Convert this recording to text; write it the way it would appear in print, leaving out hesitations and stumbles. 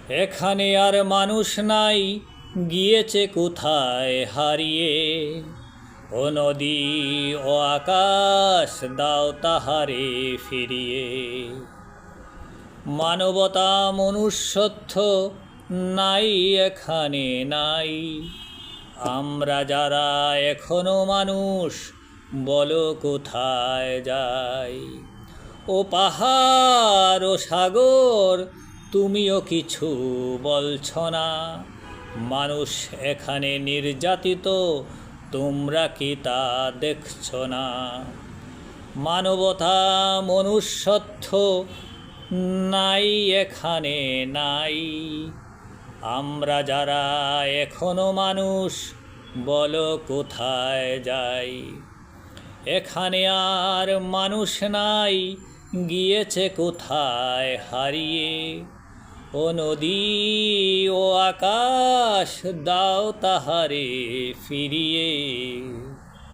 এখানে আর মানুষ নাই, গিয়েছে কোথায় হারিয়ে। ও নদী ও আকাশ, দাও তাহারে ফিরিয়ে। মানবতা মনুষ্যত্ব নাই এখানে নাই। আমরা যারা এখনো মানুষ, বলো কোথায় যাই। ও পাহাড় ও সাগর, তুমিও কিছু বলছ না। মানুষ এখানে নির্যাতিত, তোমরা কি তা দেখছ না? মানবতা মনুষ্যত্ব নাই এখানে নাই। আমরা যারা এখনো মানুষ, বলো কোথায় যাই। এখানে আর মানুষ নাই, গিয়েছে কোথায় হারিয়ে। ও নদী ও আকাশ, দাও তাহারে ফিরিয়ে।